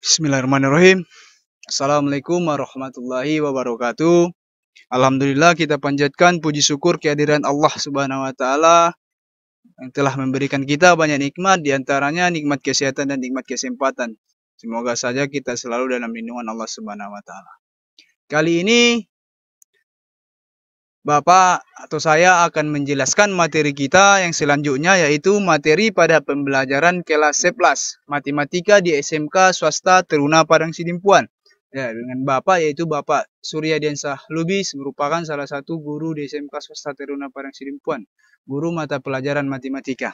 Bismillahirrahmanirrahim. Assalamualaikum warahmatullahi wabarakatuh. Alhamdulillah kita panjatkan puji syukur kehadiran Allah Subhanahu wa taala yang telah memberikan kita banyak nikmat, di antaranya nikmat kesehatan dan nikmat kesempatan. Semoga saja kita selalu dalam lindungan Allah Subhanahu wa taala. Kali ini Bapak atau saya akan menjelaskan materi kita yang selanjutnya, yaitu materi pada pembelajaran kelas 11 matematika di SMK Swasta Teruna Padang Sidimpuan. Ya, dengan Bapak yaitu Bapak Surya Diansah Lubis, merupakan salah satu guru di SMK Swasta Teruna Padang Sidimpuan, guru mata pelajaran matematika.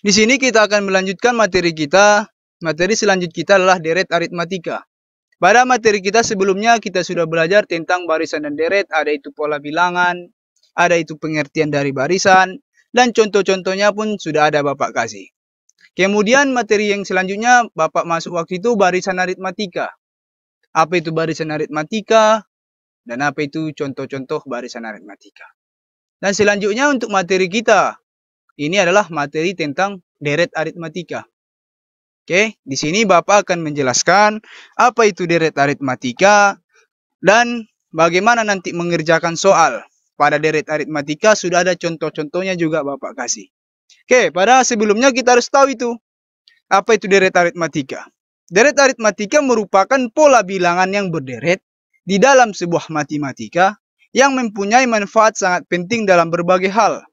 Di sini kita akan melanjutkan materi kita. Materi selanjutnya kita adalah deret aritmatika. Pada materi kita sebelumnya kita sudah belajar tentang barisan dan deret, ada itu pola bilangan, ada itu pengertian dari barisan, dan contoh-contohnya pun sudah ada Bapak kasih. Kemudian materi yang selanjutnya Bapak masuk waktu itu barisan aritmatika. Apa itu barisan aritmatika, dan apa itu contoh-contoh barisan aritmatika. Dan selanjutnya untuk materi kita, ini adalah materi tentang deret aritmatika. Oke, di sini Bapak akan menjelaskan apa itu deret aritmatika dan bagaimana nanti mengerjakan soal. Pada deret aritmatika sudah ada contoh-contohnya juga Bapak kasih. Oke, pada sebelumnya kita harus tahu itu. Apa itu deret aritmatika? Deret aritmatika merupakan pola bilangan yang berderet di dalam sebuah matematika yang mempunyai manfaat sangat penting dalam berbagai hal.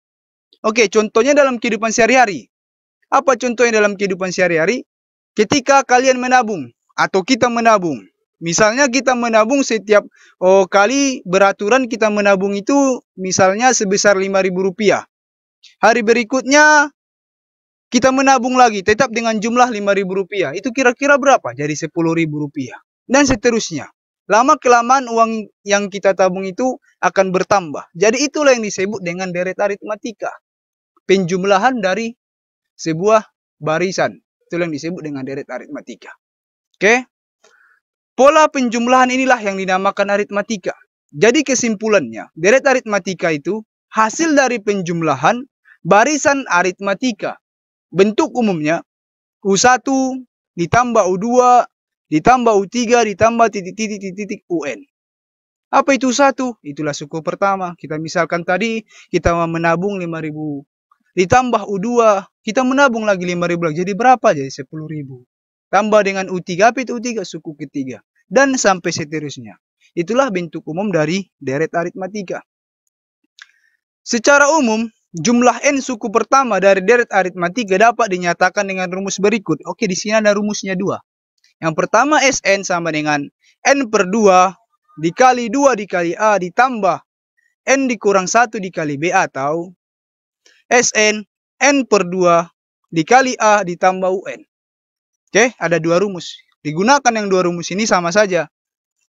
Oke, contohnya dalam kehidupan sehari-hari. Apa contohnya dalam kehidupan sehari-hari? Ketika kalian menabung atau kita menabung, misalnya kita menabung setiap kali beraturan kita menabung itu misalnya sebesar Rp5.000. Hari berikutnya kita menabung lagi tetap dengan jumlah Rp5.000. Itu kira-kira berapa? Jadi Rp10.000. Dan seterusnya. Lama-kelamaan uang yang kita tabung itu akan bertambah. Jadi itulah yang disebut dengan deret aritmatika. Penjumlahan dari sebuah barisan. Itulah yang disebut dengan deret aritmatika. Oke. Pola penjumlahan inilah yang dinamakan aritmatika. Jadi kesimpulannya, deret aritmatika itu hasil dari penjumlahan barisan aritmatika. Bentuk umumnya U1 ditambah U2 ditambah U3 ditambah titik-titik UN. Apa itu U1? Itulah suku pertama. Kita misalkan tadi kita menabung 5.000. Ditambah U2, kita menabung lagi 5.000 lagi. Jadi berapa? Jadi 10.000. Tambah dengan U3, apa itu U3? Suku ketiga. Dan sampai seterusnya. Itulah bentuk umum dari deret aritmatika. Secara umum, jumlah N suku pertama dari deret aritmatika dapat dinyatakan dengan rumus berikut. Oke, di sini ada rumusnya dua. Yang pertama Sn sama dengan N per 2 dikali 2 dikali A ditambah N dikurang 1 dikali B, atau Sn N per 2 dikali A ditambah UN. Oke, ada dua rumus. Digunakan yang dua rumus ini sama saja.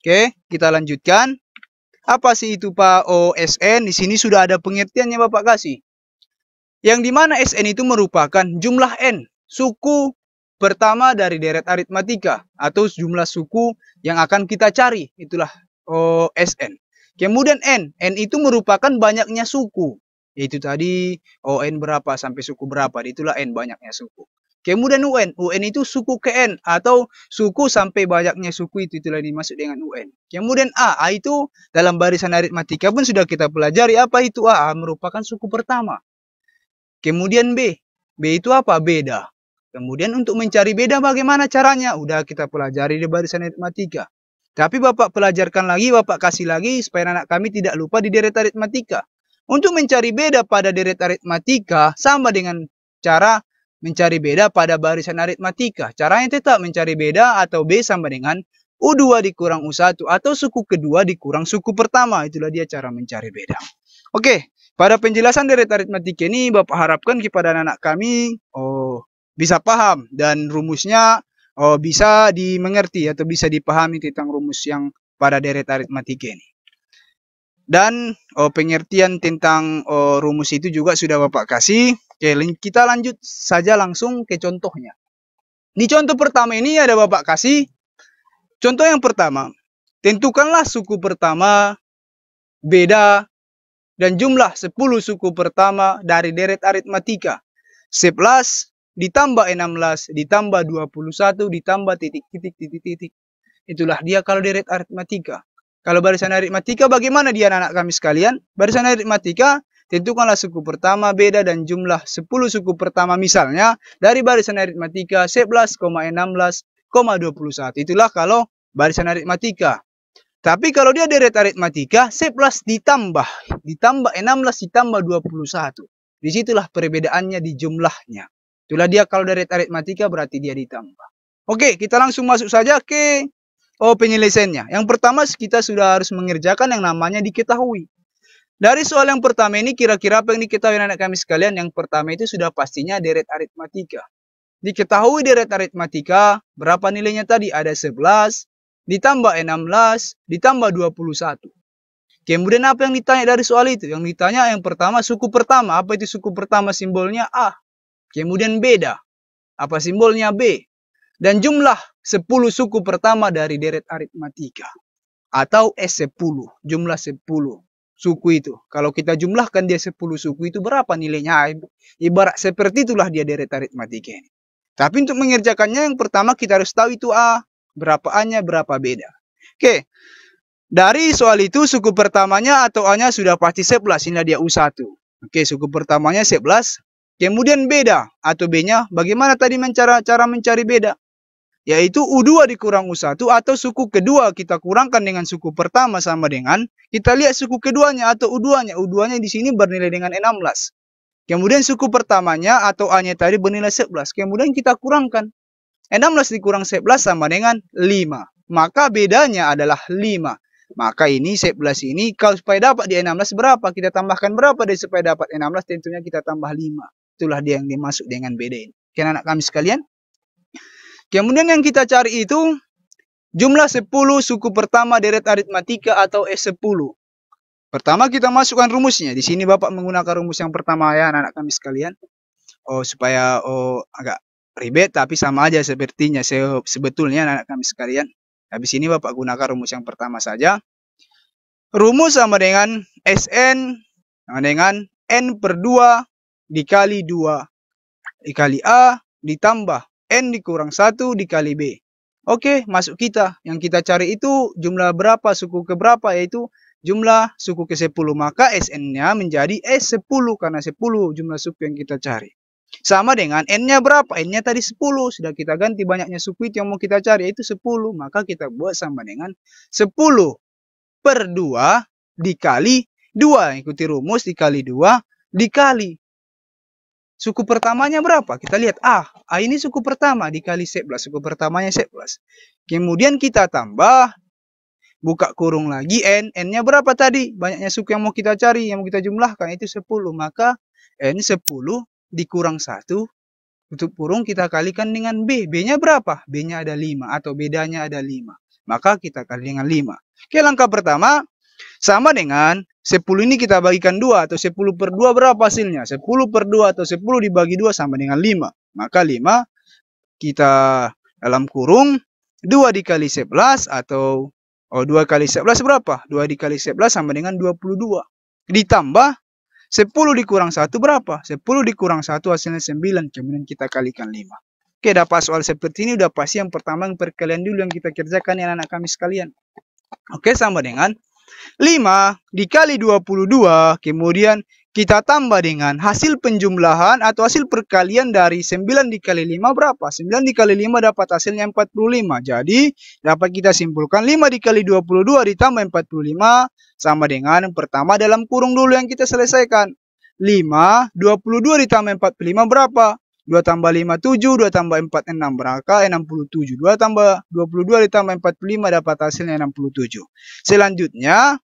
Oke, kita lanjutkan. Apa sih itu Pak Sn? Di sini sudah ada pengertiannya Bapak kasih. Yang dimana Sn itu merupakan jumlah N, suku pertama dari deret aritmatika, atau jumlah suku yang akan kita cari. Itulah Sn. Kemudian N itu merupakan banyaknya suku. Yaitu tadi N berapa sampai suku berapa, itulah N banyaknya suku. Kemudian UN itu suku ke N atau suku sampai banyaknya suku, itulah dimaksud dengan UN. Kemudian A itu dalam barisan aritmatika pun sudah kita pelajari. Apa itu A? Merupakan suku pertama. Kemudian B itu apa? Beda. Kemudian untuk mencari beda bagaimana caranya? Udah kita pelajari di barisan aritmatika. Tapi Bapak pelajarkan lagi, Bapak kasih lagi supaya anak kami tidak lupa di deret aritmatika. Untuk mencari beda pada deret aritmatika sama dengan cara mencari beda pada barisan aritmatika. Caranya tetap mencari beda atau B sama dengan U2 dikurang U1 atau suku kedua dikurang suku pertama. Itulah dia cara mencari beda. Oke, pada penjelasan deret aritmatika ini Bapak harapkan kepada anak kami bisa paham dan rumusnya bisa dimengerti atau bisa dipahami tentang rumus yang pada deret aritmatika ini. Dan pengertian tentang rumus itu juga sudah Bapak kasih. Oke, kita lanjut saja langsung ke contohnya. Di contoh pertama ini ada Bapak kasih. Contoh yang pertama, tentukanlah suku pertama, beda, dan jumlah 10 suku pertama dari deret aritmatika 11, ditambah 16 ditambah 21 ditambah titik. Itulah dia kalau deret aritmatika. Kalau barisan aritmatika bagaimana dia anak-anak kami sekalian? Barisan aritmatika tentukanlah suku pertama, beda, dan jumlah 10 suku pertama misalnya dari barisan aritmatika 11,16,21. Itulah kalau barisan aritmatika. Tapi kalau dia deret aritmatika 11 ditambah 16 ditambah 21. Disitulah perbedaannya di jumlahnya. Itulah dia kalau deret aritmatika berarti dia ditambah. Oke, kita langsung masuk saja ke penyelesaiannya. Yang pertama kita sudah harus mengerjakan yang namanya diketahui. Dari soal yang pertama ini kira-kira apa yang diketahui anak kami sekalian? Yang pertama itu sudah pastinya deret aritmatika. Diketahui deret aritmatika, berapa nilainya tadi? Ada 11, ditambah 16, ditambah 21. Kemudian apa yang ditanya dari soal itu? Yang ditanya yang pertama suku pertama. Apa itu suku pertama? Simbolnya A. Kemudian beda. Apa simbolnya? B. Dan jumlah 10 suku pertama dari deret aritmatika. Atau S10. Jumlah 10 suku itu. Kalau kita jumlahkan dia 10 suku itu berapa nilainya? Ibarat seperti itulah dia deret aritmatika ini. Tapi untuk mengerjakannya yang pertama kita harus tahu itu A. Berapa A-nya, berapa beda. Oke. Dari soal itu suku pertamanya atau A-nya sudah pasti 11. Inilah dia U1. Oke, suku pertamanya 11. Kemudian beda atau B-nya. Bagaimana tadi cara mencari beda? Yaitu U2 dikurang U1 atau suku kedua kita kurangkan dengan suku pertama sama dengan kita lihat suku keduanya atau U2-nya. U2-nya di sini bernilai dengan 16. Kemudian suku pertamanya atau A-nya tadi bernilai 11. Kemudian kita kurangkan. 16 dikurang 11 sama dengan 5. Maka bedanya adalah 5. Maka ini 11 ini kalau supaya dapat di 16 berapa? Kita tambahkan berapa dari supaya dapat 16? Tentunya kita tambah 5. Itulah dia yang dimaksud dengan beda ini. Oke anak kami sekalian. Kemudian yang kita cari itu jumlah 10 suku pertama deret aritmatika atau S10. Pertama kita masukkan rumusnya. Di sini Bapak menggunakan rumus yang pertama ya anak-anak kami sekalian. Supaya agak ribet tapi sama aja sepertinya sebetulnya anak-anak kami sekalian. Habis ini Bapak gunakan rumus yang pertama saja. Rumus sama dengan Sn sama dengan N per 2 dikali 2 dikali A ditambah N dikurang 1 dikali B. Oke, masuk kita. Yang kita cari itu jumlah berapa, suku keberapa, yaitu jumlah suku ke-10. Maka Sn-nya menjadi S10 karena 10 jumlah suku yang kita cari. Sama dengan N-nya berapa? N-nya tadi 10. Sudah kita ganti banyaknya suku itu yang mau kita cari, yaitu 10. Maka kita buat sama dengan 10 per 2 dikali 2. Ikuti rumus dikali 2 dikali. Suku pertamanya berapa? Kita lihat A. A ini suku pertama dikali 11. Suku pertamanya 11. Kemudian kita tambah. Buka kurung lagi N. N-nya berapa tadi? Banyaknya suku yang mau kita cari. Yang mau kita jumlahkan itu 10. Maka N 10 dikurang 1. Tutup kurung kita kalikan dengan B. B-nya berapa? B-nya ada 5. Atau bedanya ada 5. Maka kita kali dengan 5. Oke, langkah pertama. Sama dengan 10 ini kita bagikan 2 atau 10 per 2 berapa hasilnya? 10 per 2 atau 10 dibagi 2 sama dengan 5. Maka 5 kita dalam kurung 2 dikali 11 atau 2 kali 11 berapa? 2 dikali 11 sama dengan 22. Ditambah 10 dikurang 1 berapa? 10 dikurang 1 hasilnya 9. Kemudian kita kalikan 5. Oke, dapat soal seperti ini udah pasti yang pertama yang perkalian dulu yang kita kerjakan ya anak-anak kami sekalian. Oke, sama dengan 5 dikali 22, kemudian kita tambah dengan hasil penjumlahan atau hasil perkalian dari 9 dikali 5 berapa? 9 dikali 5 dapat hasilnya 45. Jadi, dapat kita simpulkan 5 dikali 22 ditambah 45 sama dengan pertama dalam kurung dulu yang kita selesaikan. 5, 22 ditambah 45 berapa? 2 tambah 5, 7, 2 tambah 4, 6, berapa? 67. 2 tambah 22 ditambah 45 dapat hasilnya 67. Selanjutnya,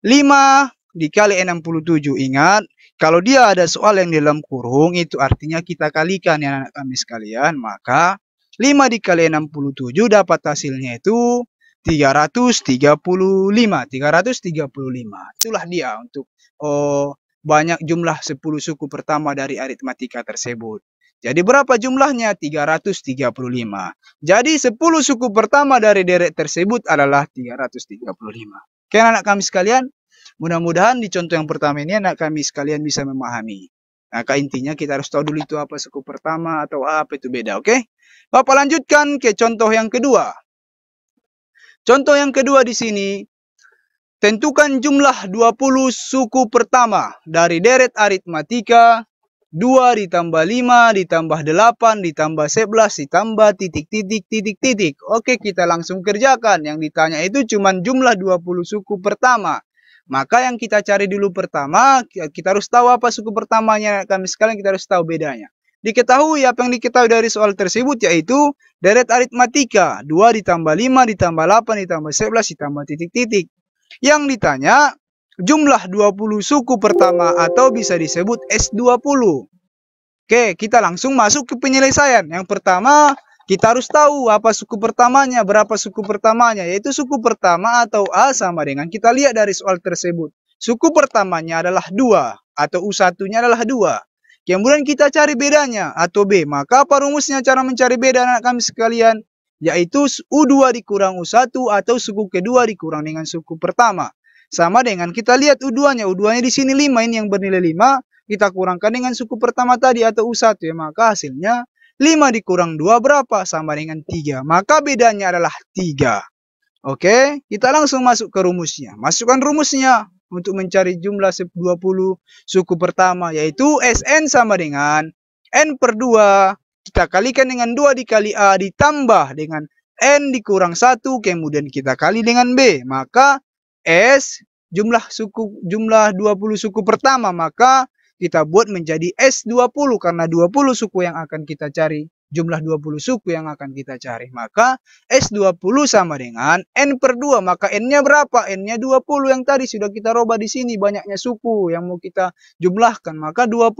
5 dikali 67. Ingat, kalau dia ada soal yang di dalam kurung, itu artinya kita kalikan ya anak kami sekalian. Maka, 5 dikali 67 dapat hasilnya itu 335. 335. Itulah dia untuk banyak jumlah 10 suku pertama dari aritmatika tersebut. Jadi berapa jumlahnya? 335. Jadi 10 suku pertama dari deret tersebut adalah 335. Oke anak kami sekalian, mudah-mudahan di contoh yang pertama ini anak kami sekalian bisa memahami. Maka intinya kita harus tahu dulu itu apa suku pertama atau apa itu beda, oke? Bapak lanjutkan ke contoh yang kedua. Contoh yang kedua di sini, tentukan jumlah 20 suku pertama dari deret aritmatika 2 ditambah 5 ditambah 8 ditambah 11 ditambah titik. Oke, kita langsung kerjakan. Yang ditanya itu cuma jumlah 20 suku pertama. Maka yang kita cari dulu pertama, kita harus tahu apa suku pertamanya. Kami sekalian kita harus tahu bedanya. Diketahui apa yang diketahui dari soal tersebut yaitu deret aritmatika 2 ditambah 5 ditambah 8 ditambah 11 ditambah titik. Yang ditanya jumlah 20 suku pertama atau bisa disebut S20. Oke, kita langsung masuk ke penyelesaian. Yang pertama, kita harus tahu apa suku pertamanya, berapa suku pertamanya, yaitu suku pertama atau A sama dengan kita lihat dari soal tersebut. Suku pertamanya adalah 2 atau U1-nya adalah 2. Kemudian kita cari bedanya atau B. Maka apa rumusnya cara mencari beda anak kami sekalian? Yaitu U2 dikurang U1 atau suku kedua dikurang dengan suku pertama. Sama dengan kita lihat U2-nya. U2-nya di sini 5, ini yang bernilai 5. Kita kurangkan dengan suku pertama tadi atau U1 ya. Maka hasilnya 5 dikurang 2 berapa? Sama dengan 3. Maka bedanya adalah 3. Oke, kita langsung masuk ke rumusnya. Masukkan rumusnya untuk mencari jumlah 20 suku pertama. Yaitu Sn sama dengan N per 2. Kita kalikan dengan 2 dikali A ditambah dengan N dikurang 1. Kemudian kita kali dengan B. Maka S jumlah 20 suku pertama. Maka kita buat menjadi S20 karena 20 suku yang akan kita cari. Jumlah 20 suku yang akan kita cari. Maka S20 sama dengan N per 2. Maka N-nya berapa? N-nya 20 yang tadi sudah kita rubah di sini. Banyaknya suku yang mau kita jumlahkan. Maka 20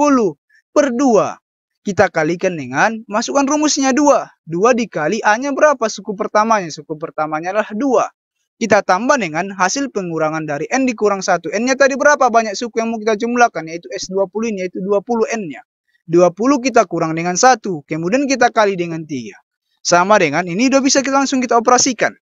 per 2. Kita kalikan dengan, masukkan rumusnya 2. 2 dikali A-nya berapa? Suku pertamanya. Suku pertamanya adalah 2. Kita tambah dengan hasil pengurangan dari N dikurang 1. N-nya tadi berapa? Banyak suku yang mau kita jumlahkan, yaitu S20 ini, yaitu 20 N-nya. 20 kita kurang dengan 1. Kemudian kita kali dengan 3. Sama dengan, ini udah bisa kita langsung kita operasikan.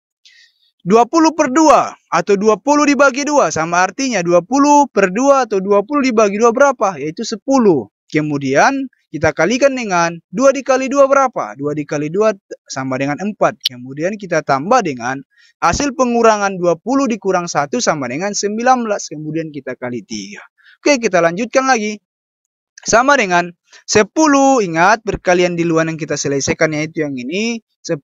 20 per 2 atau 20 dibagi 2. Sama artinya 20 per 2 atau 20 dibagi 2 berapa? Yaitu 10. Kemudian kita kalikan dengan 2 dikali 2 berapa? 2 dikali 2 sama dengan 4. Kemudian kita tambah dengan hasil pengurangan 20 dikurang 1 sama dengan 19. Kemudian kita kali 3. Oke, kita lanjutkan lagi. Sama dengan 10. Ingat, perkalian di luar yang kita selesaikan yaitu yang ini. 10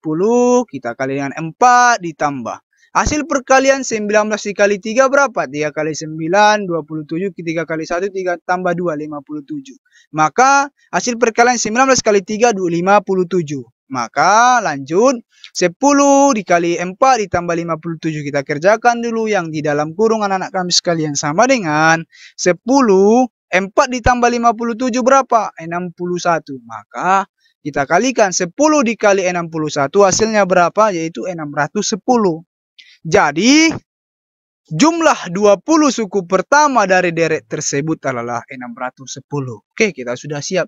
kita kali dengan 4 ditambah. Hasil perkalian 19 dikali 3 berapa? 3 kali 9, 27. 3 kali 1, 3 tambah 2, 57. Maka hasil perkalian 19 kali 3, 57. Maka lanjut. 10 dikali 4 ditambah 57. Kita kerjakan dulu yang di dalam kurung anak-anak kami sekalian. Sama dengan 10. 4 ditambah 57 berapa? 61. Maka kita kalikan 10 dikali 61 hasilnya berapa? Yaitu 610. Jadi jumlah 20 suku pertama dari deret tersebut adalah 610. Oke, kita sudah siap.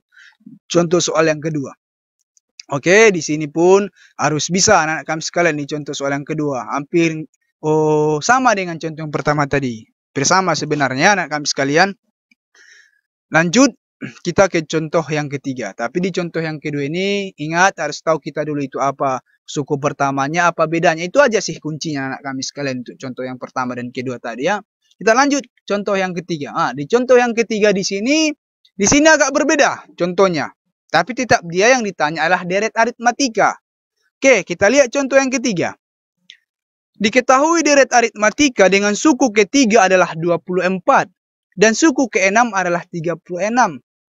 Contoh soal yang kedua. Oke, di sini pun harus bisa anak-anak kami sekalian nih contoh soal yang kedua. Hampir sama dengan contoh yang pertama tadi. Bersama sebenarnya anak kami sekalian. Lanjut kita ke contoh yang ketiga. Tapi di contoh yang kedua ini ingat harus tahu kita dulu itu apa. Suku pertamanya apa bedanya. Itu aja sih kuncinya anak kami sekalian untuk contoh yang pertama dan kedua tadi ya. Kita lanjut contoh yang ketiga. Di contoh yang ketiga di sini agak berbeda contohnya. Tapi tetap dia yang ditanya adalah deret aritmatika. Oke, kita lihat contoh yang ketiga. Diketahui deret aritmatika dengan suku ketiga adalah 24. Dan suku ke-6 adalah 36.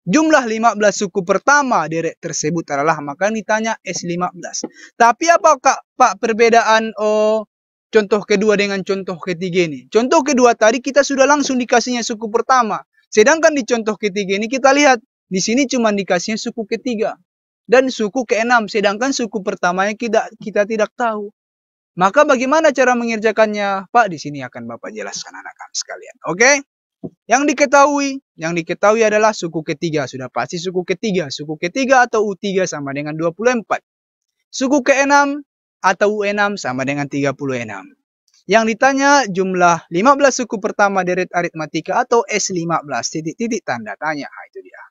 Jumlah 15 suku pertama deret tersebut adalah, maka ditanya S15. Tapi apakah Pak perbedaan contoh kedua dengan contoh ketiga ini? Contoh kedua tadi kita sudah langsung dikasihnya suku pertama. Sedangkan di contoh ketiga ini kita lihat. Di sini cuma dikasihnya suku ketiga dan suku ke-6, sedangkan suku pertamanya kita tidak tahu. Maka bagaimana cara mengerjakannya? Pak, di sini akan Bapak jelaskan anak-anak sekalian. Oke? Yang diketahui adalah suku ketiga, sudah pasti suku ketiga. Suku ketiga atau U3 sama dengan 24. Suku ke-6 atau U6 sama dengan 36. Yang ditanya jumlah 15 suku pertama deret aritmatika atau S15 titik-titik tanda tanya. Itu dia.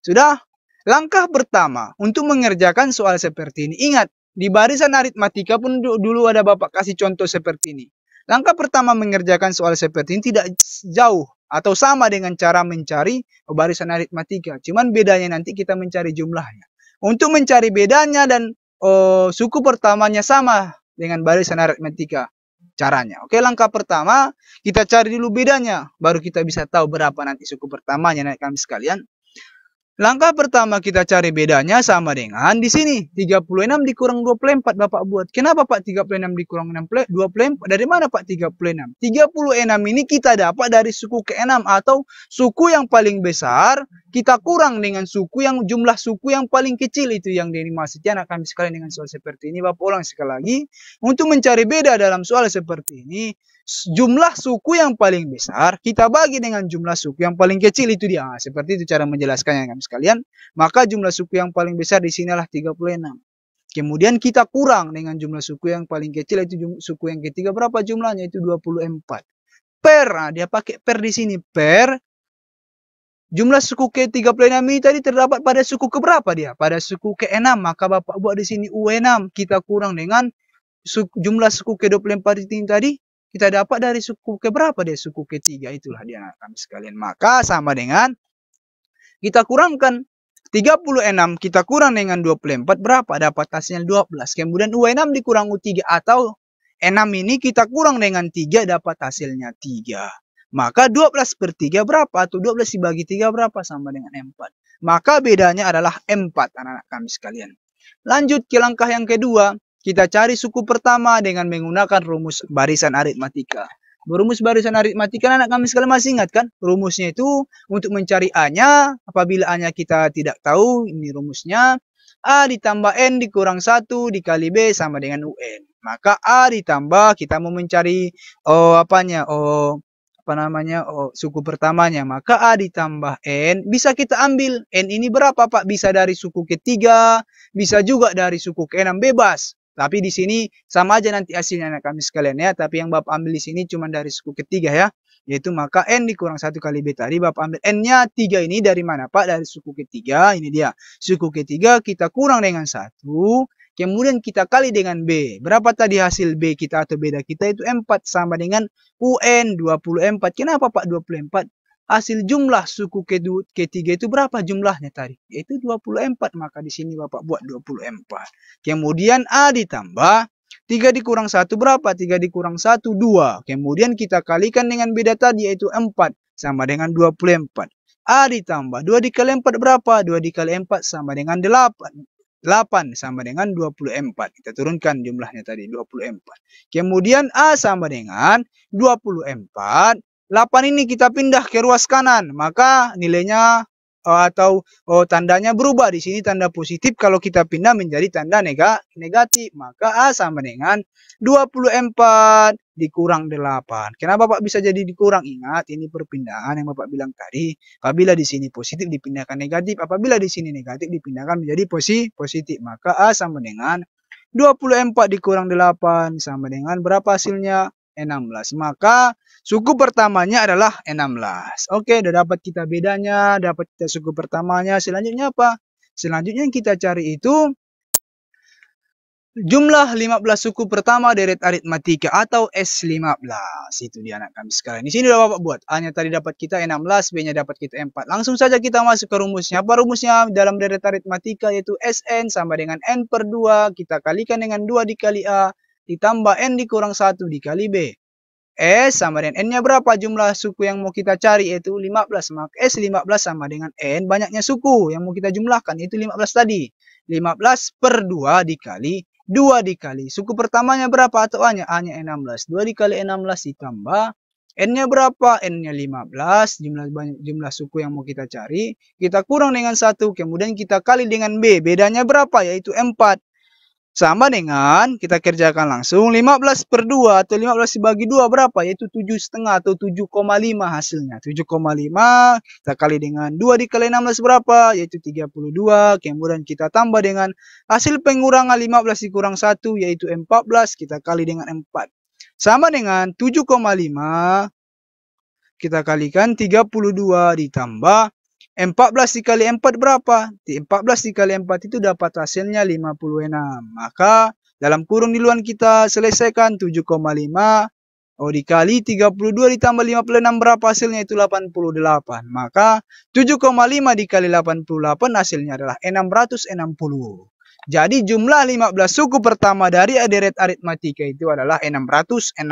Sudah? Langkah pertama untuk mengerjakan soal seperti ini. Ingat, di barisan aritmatika pun dulu ada Bapak kasih contoh seperti ini. Langkah pertama mengerjakan soal seperti ini tidak jauh atau sama dengan cara mencari barisan aritmatika. Cuman bedanya nanti kita mencari jumlahnya. Untuk mencari bedanya dan suku pertamanya sama dengan barisan aritmatika caranya. Oke, langkah pertama kita cari dulu bedanya. Baru kita bisa tahu berapa nanti suku pertamanya kami sekalian. Langkah pertama kita cari bedanya sama dengan di sini. 36 dikurang 24 Bapak buat. Kenapa Pak 36 dikurang 24? Dari mana Pak 36? 36 ini kita dapat dari suku ke-6 atau suku yang paling besar kita kurang dengan suku yang jumlah suku yang paling kecil itu yang dimaksudkan anak kami sekalian dengan soal seperti ini. Bapak ulang sekali lagi. Untuk mencari beda dalam soal seperti ini, jumlah suku yang paling besar kita bagi dengan jumlah suku yang paling kecil, itu dia. Seperti itu cara menjelaskannya kami sekalian. Maka jumlah suku yang paling besar di sinilah 36. Kemudian kita kurang dengan jumlah suku yang paling kecil, itu suku yang ketiga berapa jumlahnya, itu 24. Per, dia pakai per di sini. Per jumlah suku ke-36 ini tadi terdapat pada suku keberapa dia? Pada suku ke-6. Maka Bapak buat di sini U6. Kita kurang dengan jumlah suku ke-24 ini tadi. Kita dapat dari suku ke berapa dia? Suku ketiga, itulah dia kami sekalian. Maka sama dengan kita kurangkan 36, kita kurang dengan 24 berapa? Dapat hasilnya 12. Kemudian U6 dikurang U3 atau 6 ini kita kurang dengan 3 dapat hasilnya 3. Maka 12 per 3 berapa? Atau 12 dibagi 3 berapa? Sama dengan 4. Maka bedanya adalah 4 anak-anak kami sekalian. Lanjut ke langkah yang kedua. Kita cari suku pertama dengan menggunakan rumus barisan aritmatika. Rumus barisan aritmatika anak kami sekalian masih ingat kan? Rumusnya itu untuk mencari A-nya, apabila A-nya kita tidak tahu, ini rumusnya. A ditambah N dikurang 1 dikali B sama dengan UN. Maka A ditambah, kita mau mencari suku pertamanya. Maka A ditambah N, bisa kita ambil. N ini berapa Pak? Bisa dari suku ketiga, bisa juga dari suku ke-6, bebas. Tapi di sini sama aja nanti hasilnya anak kami sekalian ya. Tapi yang Bapak ambil di sini cuma dari suku ketiga ya. Yaitu maka N dikurang 1 kali B tadi. Bapak ambil N-nya 3 ini dari mana Pak? Dari suku ketiga. Ini dia. Suku ketiga kita kurang dengan 1. Kemudian kita kali dengan B. Berapa tadi hasil B kita atau beda kita? Itu 4 sama dengan UN 24. Kenapa Pak 24? Hasil jumlah suku ketiga itu berapa jumlahnya tadi? Yaitu 24. Maka di sini Bapak buat 24. Kemudian A ditambah 3 dikurang 1 berapa? 3 dikurang 1, 2. Kemudian kita kalikan dengan beda tadi yaitu 4 sama dengan 24. A ditambah 2 dikali 4 berapa? 2 dikali 4 sama dengan 8. 8 sama dengan 24. Kita turunkan jumlahnya tadi 24. Kemudian A sama dengan 24. 8 ini kita pindah ke ruas kanan, maka nilainya tandanya berubah. Di sini tanda positif, kalau kita pindah menjadi tanda negatif. Maka A sama dengan 24 dikurang 8. Kenapa Pak bisa jadi dikurang? Ingat, ini perpindahan yang Bapak bilang tadi. Apabila di sini positif dipindahkan negatif, apabila di sini negatif dipindahkan menjadi positif. Maka A sama dengan 24 dikurang 8 sama dengan berapa hasilnya? 16. Maka suku pertamanya adalah 16. Oke, udah dapat kita bedanya, dapat kita suku pertamanya. Selanjutnya apa? Selanjutnya yang kita cari itu jumlah 15 suku pertama deret aritmatika atau S15. Itu dia anak kami sekalian. Di sini udah Bapak buat. A-nya tadi dapat kita 16, B-nya dapat kita 4. Langsung saja kita masuk ke rumusnya. Apa rumusnya dalam deret aritmatika? Yaitu Sn sama dengan N per 2. Kita kalikan dengan 2 dikali A. Ditambah N dikurang 1 dikali B. S sama dengan N-nya berapa jumlah suku yang mau kita cari? Yaitu 15. Maka S15 sama dengan N. Banyaknya suku yang mau kita jumlahkan. Itu 15 tadi. 15 per 2 dikali 2 dikali. Suku pertamanya berapa atau A-nya? A-nya 16. 2 dikali 16 ditambah. N-nya berapa? N-nya 15. Jumlah suku yang mau kita cari. Kita kurang dengan 1. Kemudian kita kali dengan B. Bedanya berapa? Yaitu 4. Sama dengan, kita kerjakan langsung, 15 per 2 atau 15 dibagi 2 berapa? Yaitu 7,5 atau 7,5 hasilnya. 7,5 kita kali dengan 2 dikali 16 berapa? Yaitu 32. Kemudian kita tambah dengan hasil pengurangan 15 dikurang 1 yaitu 14. Kita kali dengan 4. Sama dengan 7,5 kita kalikan 32 ditambah 14 dikali 4 berapa? 14 dikali 4 itu dapat hasilnya 56. Maka dalam kurung duluan kita selesaikan 7,5. Oh, dikali 32 ditambah 56 berapa hasilnya? Itu 88. Maka 7,5 dikali 88 hasilnya adalah 660. Jadi jumlah 15 suku pertama dari deret aritmatika itu adalah 660.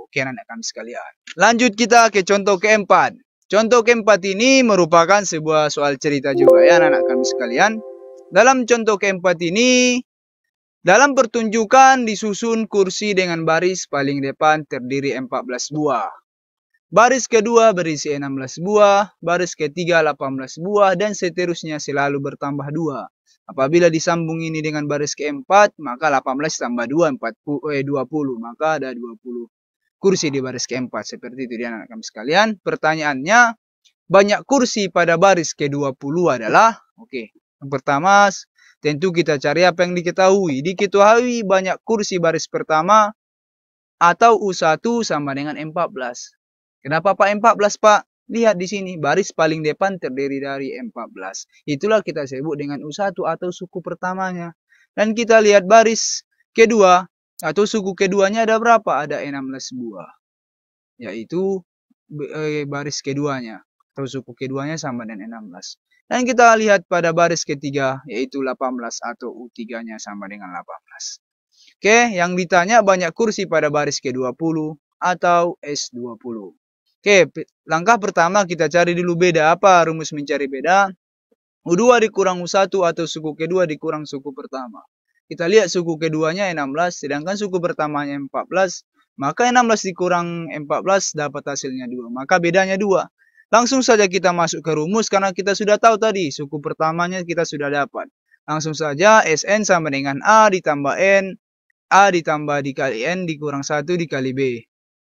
Oke anak kami sekalian. Lanjut kita ke contoh keempat. Contoh keempat ini merupakan sebuah soal cerita juga ya anak-anak kami sekalian. Dalam contoh keempat ini, dalam pertunjukan disusun kursi dengan baris paling depan terdiri 14 buah. Baris kedua berisi 16 buah, baris ketiga 18 buah, dan seterusnya selalu bertambah 2. Apabila disambung ini dengan baris keempat, maka 18 tambah 2, 20. Maka ada 20 kursi di baris keempat. Seperti itu dia anak kami sekalian. Pertanyaannya, banyak kursi pada baris ke-20 adalah, yang pertama, tentu kita cari apa yang diketahui. Diketahui banyak kursi baris pertama atau U1 sama dengan 14. Kenapa Pak 14, Pak? Lihat di sini, baris paling depan terdiri dari 14. Itulah kita sebut dengan U1 atau suku pertamanya. Dan kita lihat baris kedua atau suku keduanya ada berapa? Ada 16 buah. Yaitu baris keduanya atau suku keduanya sama dengan 16. Dan kita lihat pada baris ketiga yaitu 18 atau U3-nya sama dengan 18. Oke, yang ditanya banyak kursi pada baris ke-20 atau S20. Oke, langkah pertama kita cari dulu beda. Apa rumus mencari beda? U2 dikurang U1 atau suku kedua dikurang suku pertama. Kita lihat suku keduanya 16, sedangkan suku pertamanya 14. Maka 16 dikurang 14 dapat hasilnya 2. Maka bedanya 2. Langsung saja kita masuk ke rumus karena kita sudah tahu tadi. Suku pertamanya kita sudah dapat. Langsung saja Sn sama dengan A ditambah N. A ditambah dikali N dikurang 1 dikali B.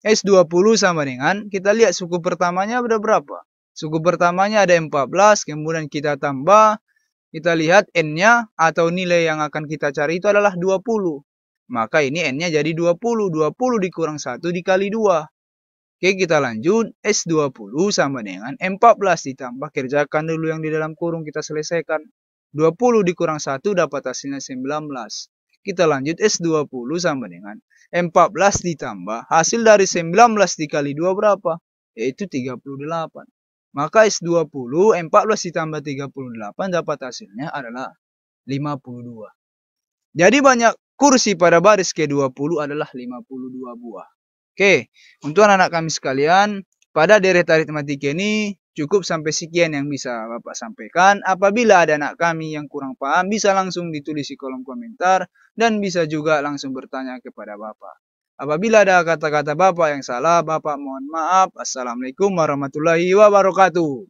S20 sama dengan, kita lihat suku pertamanya ada berapa? Suku pertamanya ada 14, kemudian kita tambah, kita lihat N-nya atau nilai yang akan kita cari itu adalah 20. Maka ini N-nya jadi 20. 20 dikurang 1 dikali 2. Oke, kita lanjut. S20 sama dengan 14 ditambah, kerjakan dulu yang di dalam kurung kita selesaikan. 20 dikurang 1 dapat hasilnya 19. Kita lanjut S20 sama dengan 14 ditambah hasil dari 19 dikali 2 berapa? Yaitu 38. Maka S20 14 ditambah 38 dapat hasilnya adalah 52. Jadi banyak kursi pada baris ke-20 adalah 52 buah. Oke, untuk anak-anak kami sekalian, pada deret aritmatika ini cukup sampai sekian yang bisa Bapak sampaikan. Apabila ada anak kami yang kurang paham, bisa langsung ditulis di kolom komentar dan bisa juga langsung bertanya kepada Bapak. Apabila ada kata-kata Bapak yang salah, Bapak mohon maaf. Assalamualaikum warahmatullahi wabarakatuh.